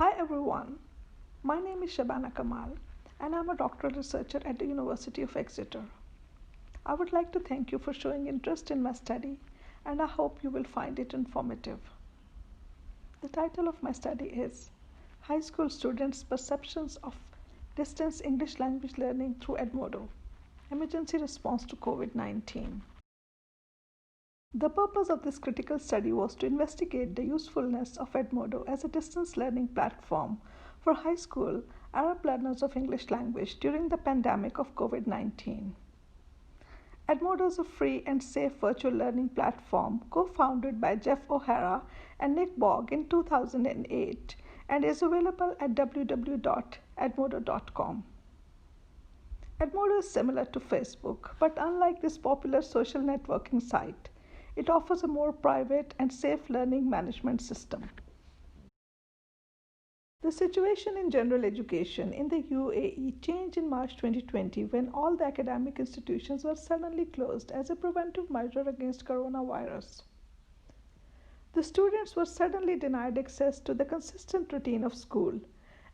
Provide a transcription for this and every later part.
Hi everyone, my name is Shabana Kamal and I'm a doctoral researcher at the University of Exeter. I would like to thank you for showing interest in my study and I hope you will find it informative. The title of my study is High School Students' Perceptions of Distance English Language Learning through Edmodo, Emergency Response to COVID-19. The purpose of this critical study was to investigate the usefulness of Edmodo as a distance learning platform for high school Arab learners of English language during the pandemic of COVID-19. Edmodo is a free and safe virtual learning platform co-founded by Jeff O'Hara and Nick Bogg in 2008 and is available at www.edmodo.com. Edmodo is similar to Facebook, but unlike this popular social networking site, it offers a more private and safe learning management system. The situation in general education in the UAE changed in March 2020 when all the academic institutions were suddenly closed as a preventive measure against coronavirus. The students were suddenly denied access to the consistent routine of school,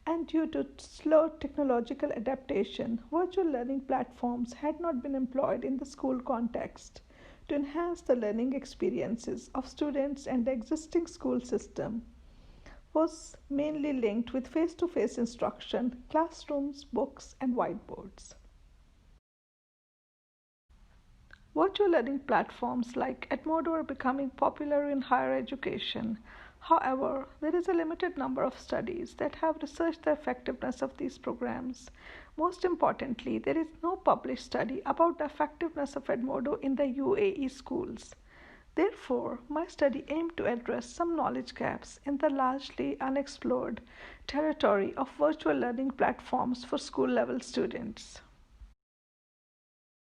and due to slow technological adaptation, virtual learning platforms had not been employed in the school context to enhance the learning experiences of students, and the existing school system was mainly linked with face-to-face instruction, classrooms, books, and whiteboards. Virtual learning platforms like Edmodo are becoming popular in higher education. However, there is a limited number of studies that have researched the effectiveness of these programs. Most importantly, there is no published study about the effectiveness of Edmodo in the UAE schools. Therefore, my study aimed to address some knowledge gaps in the largely unexplored territory of virtual learning platforms for school-level students.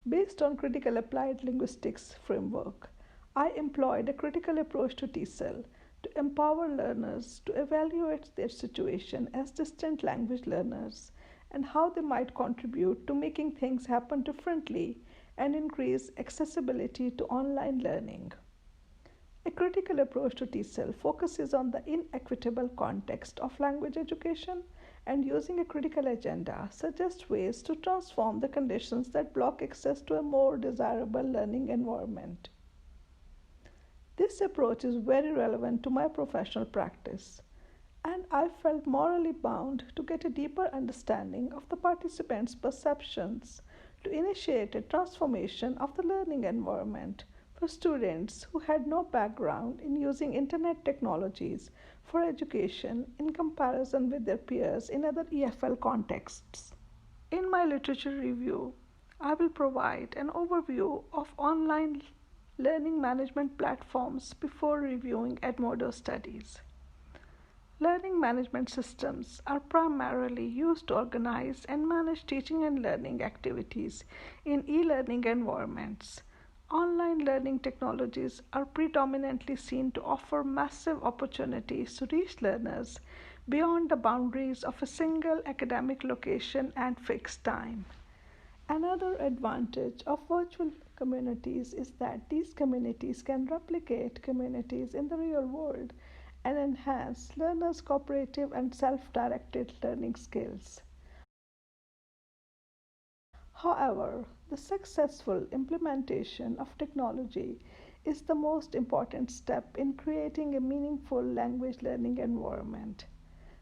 Based on critical applied linguistics framework, I employed a critical approach to TESOL to empower learners to evaluate their situation as distant language learners and how they might contribute to making things happen differently and increase accessibility to online learning. A critical approach to TESOL focuses on the inequitable context of language education and, using a critical agenda, suggests ways to transform the conditions that block access to a more desirable learning environment. This approach is very relevant to my professional practice, and I felt morally bound to get a deeper understanding of the participants' perceptions to initiate a transformation of the learning environment for students who had no background in using internet technologies for education in comparison with their peers in other EFL contexts. In my literature review, I will provide an overview of online learning management platforms before reviewing Edmodo studies. Learning management systems are primarily used to organize and manage teaching and learning activities in e-learning environments. Online learning technologies are predominantly seen to offer massive opportunities to reach learners beyond the boundaries of a single academic location and fixed time. Another advantage of virtual communities is that these communities can replicate communities in the real world and enhance learners' cooperative and self-directed learning skills. However, the successful implementation of technology is the most important step in creating a meaningful language learning environment.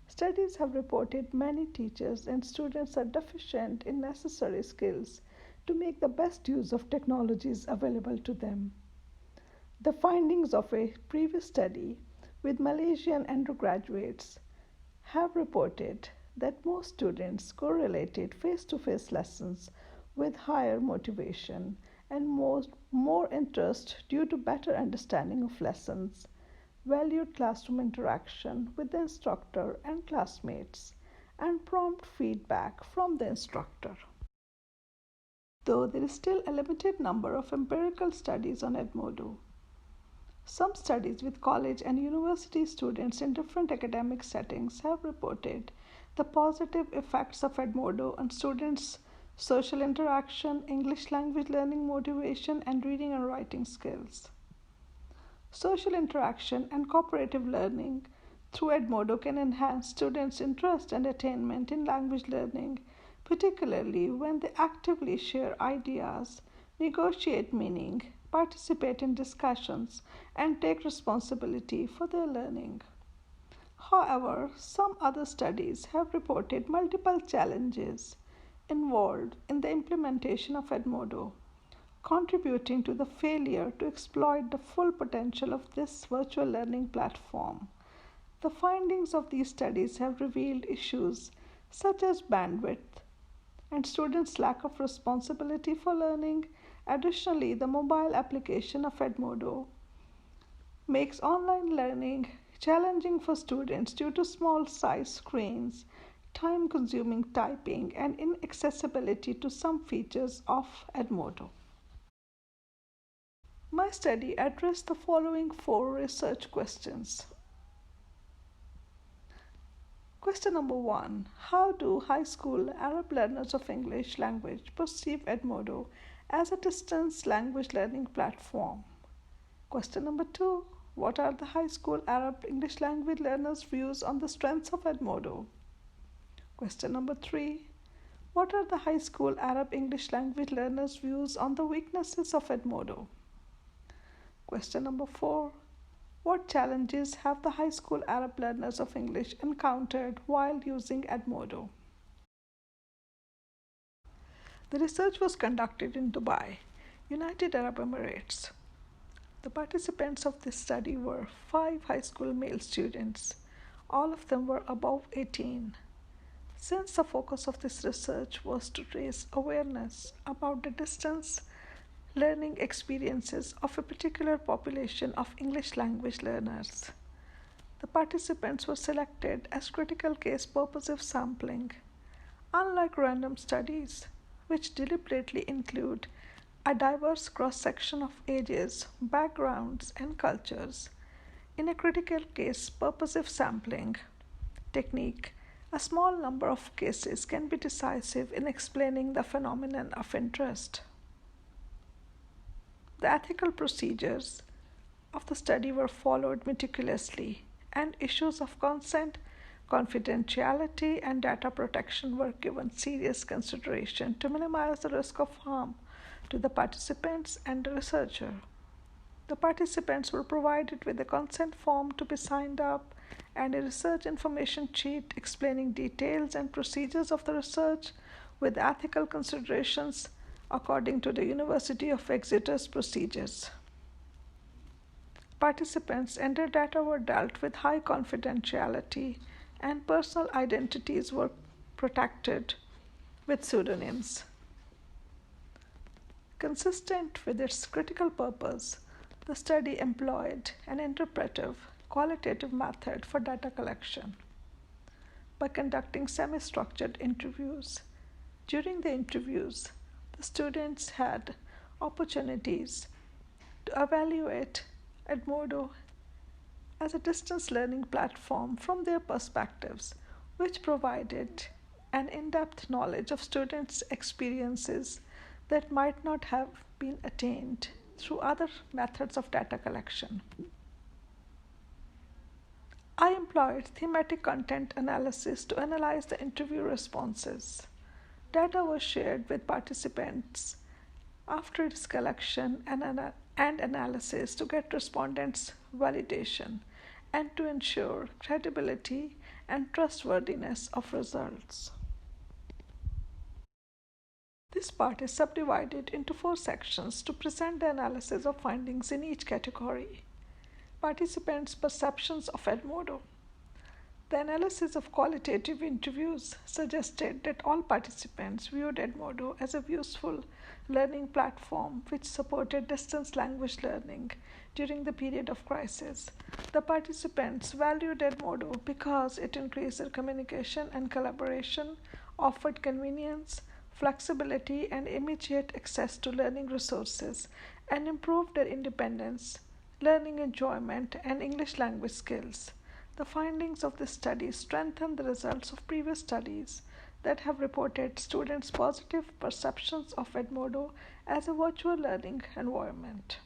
Studies have reported many teachers and students are deficient in necessary skills to make the best use of technologies available to them. The findings of a previous study with Malaysian undergraduates have reported that most students correlated face-to-face lessons with higher motivation and more interest due to better understanding of lessons, valued classroom interaction with the instructor and classmates, and prompt feedback from the instructor. Though there is still a limited number of empirical studies on Edmodo, some studies with college and university students in different academic settings have reported the positive effects of Edmodo on students' social interaction, English language learning motivation, and reading and writing skills. Social interaction and cooperative learning through Edmodo can enhance students' interest and attainment in language learning, particularly when they actively share ideas, negotiate meaning, participate in discussions, and take responsibility for their learning. However, some other studies have reported multiple challenges involved in the implementation of Edmodo, contributing to the failure to exploit the full potential of this virtual learning platform. The findings of these studies have revealed issues such as bandwidth and students' lack of responsibility for learning. Additionally, the mobile application of Edmodo makes online learning challenging for students due to small size screens, time consuming typing, and inaccessibility to some features of Edmodo. My study addressed the following 4 research questions. Question number 1. How do high school Arab learners of English language perceive Edmodo as a distance language learning platform? Question number 2. What are the high school Arab English language learners' views on the strengths of Edmodo? Question number 3. What are the high school Arab English language learners' views on the weaknesses of Edmodo? Question number 4. What challenges have the high school Arab learners of English encountered while using Edmodo? The research was conducted in Dubai, United Arab Emirates. The participants of this study were 5 high school male students. All of them were above 18. Since the focus of this research was to raise awareness about the distance learning experiences of a particular population of English language learners, the participants were selected as critical case purposive sampling. Unlike random studies, which deliberately include a diverse cross-section of ages, backgrounds, and cultures, in a critical case purposive sampling technique, a small number of cases can be decisive in explaining the phenomenon of interest. The ethical procedures of the study were followed meticulously, and issues of consent, confidentiality, and data protection were given serious consideration to minimize the risk of harm to the participants and the researcher. The participants were provided with a consent form to be signed up and a research information sheet explaining details and procedures of the research with ethical considerations according to the University of Exeter's procedures. Participants and their data were dealt with high confidentiality, and personal identities were protected with pseudonyms. Consistent with its critical purpose, the study employed an interpretive, qualitative method for data collection by conducting semi-structured interviews. During the interviews, the students had opportunities to evaluate Edmodo as a distance learning platform from their perspectives, which provided an in-depth knowledge of students' experiences that might not have been attained through other methods of data collection. I employed thematic content analysis to analyze the interview responses. Data was shared with participants after its collection and analysis to get respondents' validation and to ensure credibility and trustworthiness of results. This part is subdivided into 4 sections to present the analysis of findings in each category. Participants' perceptions of Edmodo. The analysis of qualitative interviews suggested that all participants viewed Edmodo as a useful learning platform which supported distance language learning during the period of crisis. The participants valued Edmodo because it increased their communication and collaboration, offered convenience, flexibility, and immediate access to learning resources, and improved their independence, learning enjoyment, and English language skills. The findings of this study strengthen the results of previous studies that have reported students' positive perceptions of Edmodo as a virtual learning environment.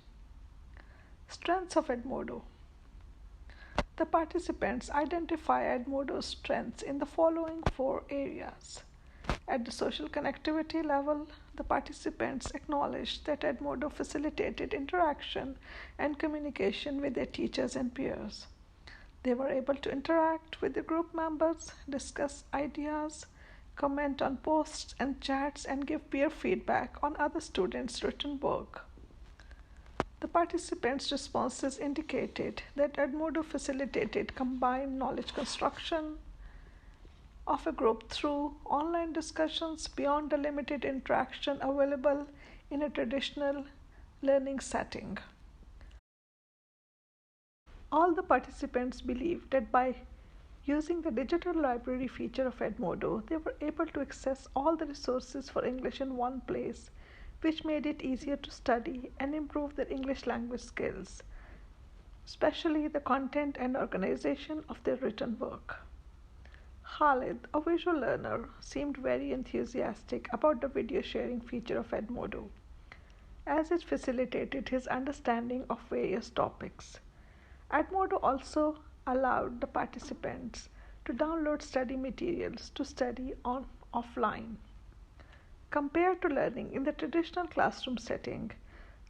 Strengths of Edmodo. The participants identify Edmodo's strengths in the following four areas. At the social connectivity level, the participants acknowledged that Edmodo facilitated interaction and communication with their teachers and peers. They were able to interact with the group members, discuss ideas, comment on posts and chats, and give peer feedback on other students' written work. The participants' responses indicated that Edmodo facilitated combined knowledge construction of a group through online discussions beyond the limited interaction available in a traditional learning setting. All the participants believed that by using the digital library feature of Edmodo, they were able to access all the resources for English in one place, which made it easier to study and improve their English language skills, especially the content and organization of their written work. Khalid, a visual learner, seemed very enthusiastic about the video sharing feature of Edmodo, as it facilitated his understanding of various topics. Edmodo also allowed the participants to download study materials to study on offline. Compared to learning in the traditional classroom setting,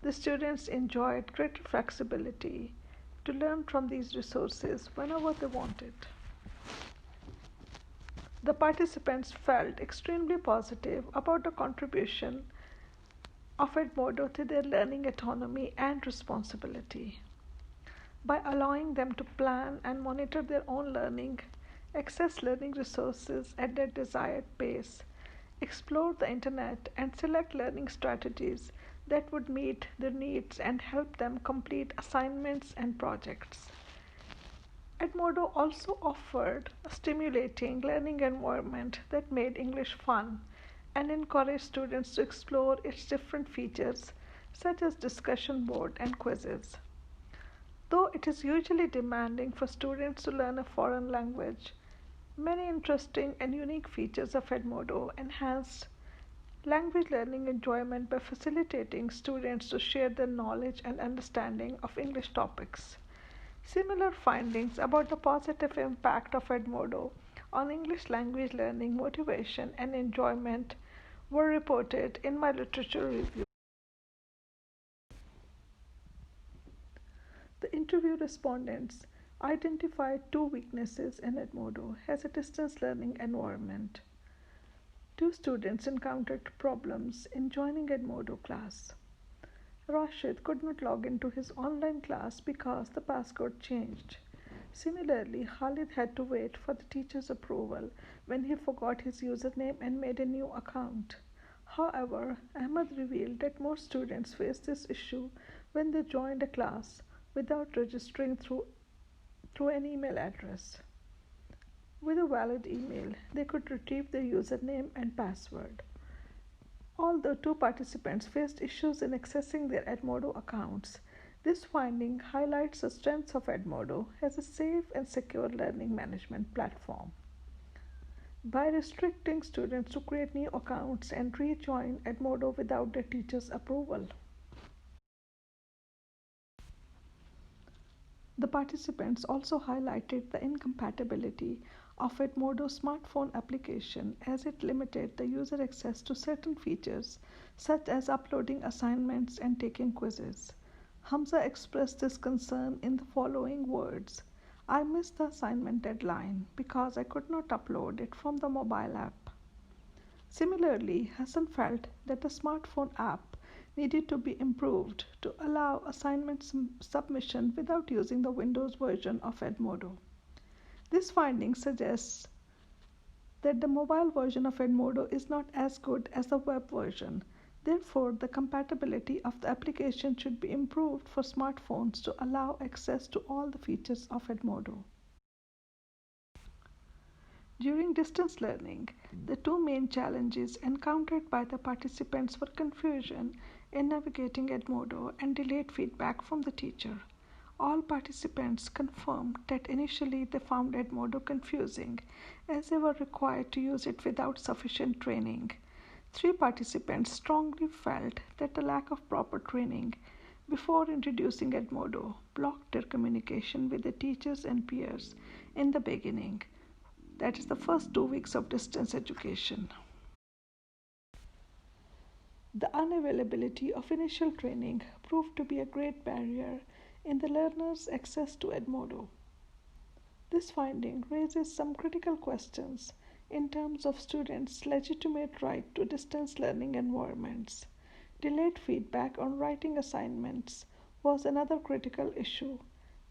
the students enjoyed greater flexibility to learn from these resources whenever they wanted. The participants felt extremely positive about the contribution of Edmodo to their learning autonomy and responsibility. By allowing them to plan and monitor their own learning, access learning resources at their desired pace, explore the internet, and select learning strategies that would meet their needs and help them complete assignments and projects. Edmodo also offered a stimulating learning environment that made English fun and encouraged students to explore its different features, such as discussion board and quizzes. Though it is usually demanding for students to learn a foreign language, many interesting and unique features of Edmodo enhanced language learning enjoyment by facilitating students to share their knowledge and understanding of English topics. Similar findings about the positive impact of Edmodo on English language learning motivation and enjoyment were reported in my literature review. The interview respondents identified two weaknesses in Edmodo as a distance learning environment. Two students encountered problems in joining Edmodo class. Rashid could not log into his online class because the passcode changed. Similarly, Khalid had to wait for the teacher's approval when he forgot his username and made a new account. However, Ahmed revealed that most students faced this issue when they joined a class without registering through an email address. With a valid email, they could retrieve their username and password. Although two participants faced issues in accessing their Edmodo accounts, this finding highlights the strengths of Edmodo as a safe and secure learning management platform. By restricting students to create new accounts and rejoin Edmodo without their teacher's approval, the participants also highlighted the incompatibility of Edmodo's smartphone application as it limited the user access to certain features such as uploading assignments and taking quizzes. Hamza expressed this concern in the following words: "I missed the assignment deadline because I could not upload it from the mobile app." Similarly, Hassan felt that the smartphone app needed to be improved to allow assignment submission without using the Windows version of Edmodo. This finding suggests that the mobile version of Edmodo is not as good as the web version. Therefore, the compatibility of the application should be improved for smartphones to allow access to all the features of Edmodo. During distance learning, the two main challenges encountered by the participants were confusion in navigating Edmodo and delayed feedback from the teacher. All participants confirmed that initially they found Edmodo confusing as they were required to use it without sufficient training. 3 participants strongly felt that the lack of proper training before introducing Edmodo blocked their communication with the teachers and peers in the beginning. That is the first 2 weeks of distance education. The unavailability of initial training proved to be a great barrier in the learners' access to Edmodo. This finding raises some critical questions in terms of students' legitimate right to distance learning environments. Delayed feedback on writing assignments was another critical issue.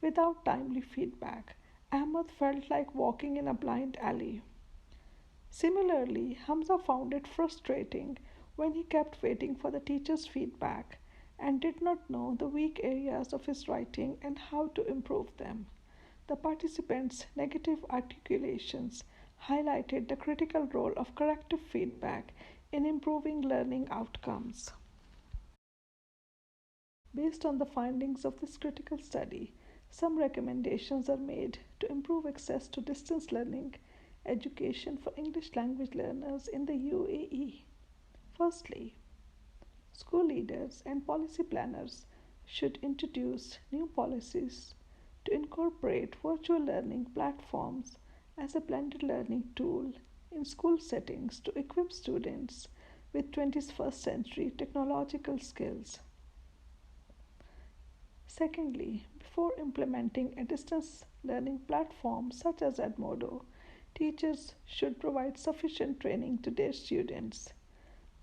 Without timely feedback, Ahmed felt like walking in a blind alley. Similarly, Hamza found it frustrating when he kept waiting for the teacher's feedback and did not know the weak areas of his writing and how to improve them. The participants' negative articulations highlighted the critical role of corrective feedback in improving learning outcomes. Based on the findings of this critical study, some recommendations are made to improve access to distance learning education for English language learners in the UAE. Firstly, school leaders and policy planners should introduce new policies to incorporate virtual learning platforms as a blended learning tool in school settings to equip students with 21st century technological skills. Secondly, before implementing a distance learning platform such as Edmodo, teachers should provide sufficient training to their students.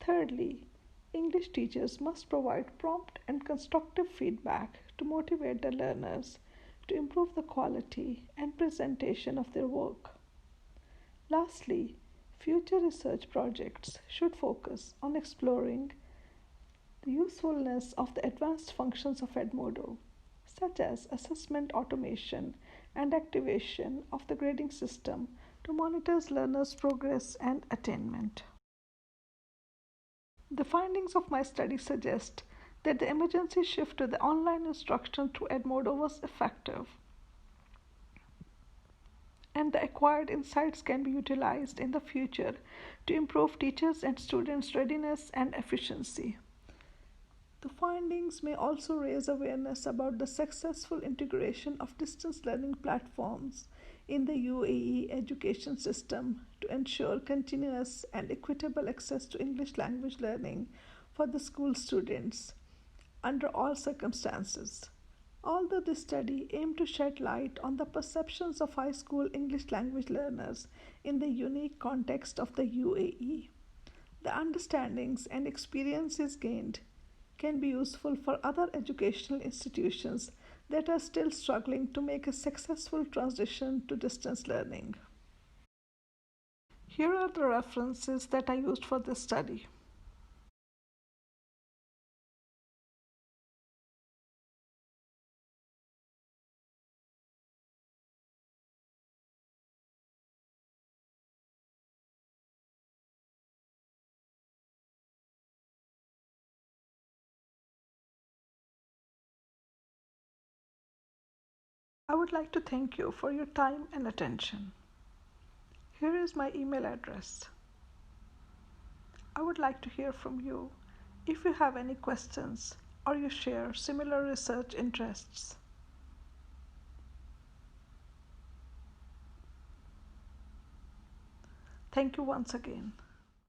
Thirdly, English teachers must provide prompt and constructive feedback to motivate the learners to improve the quality and presentation of their work. Lastly, future research projects should focus on exploring the usefulness of the advanced functions of Edmodo, such as assessment automation and activation of the grading system to monitor learners' progress and attainment. The findings of my study suggest that the emergency shift to the online instruction through Edmodo was effective, and the acquired insights can be utilized in the future to improve teachers' and students' readiness and efficiency. The findings may also raise awareness about the successful integration of distance learning platforms in the UAE education system to ensure continuous and equitable access to English language learning for the school students under all circumstances. Although this study aimed to shed light on the perceptions of high school English language learners in the unique context of the UAE, the understandings and experiences gained can be useful for other educational institutions that are still struggling to make a successful transition to distance learning. Here are the references that I used for this study. I would like to thank you for your time and attention. Here is my email address. I would like to hear from you if you have any questions or you share similar research interests. Thank you once again.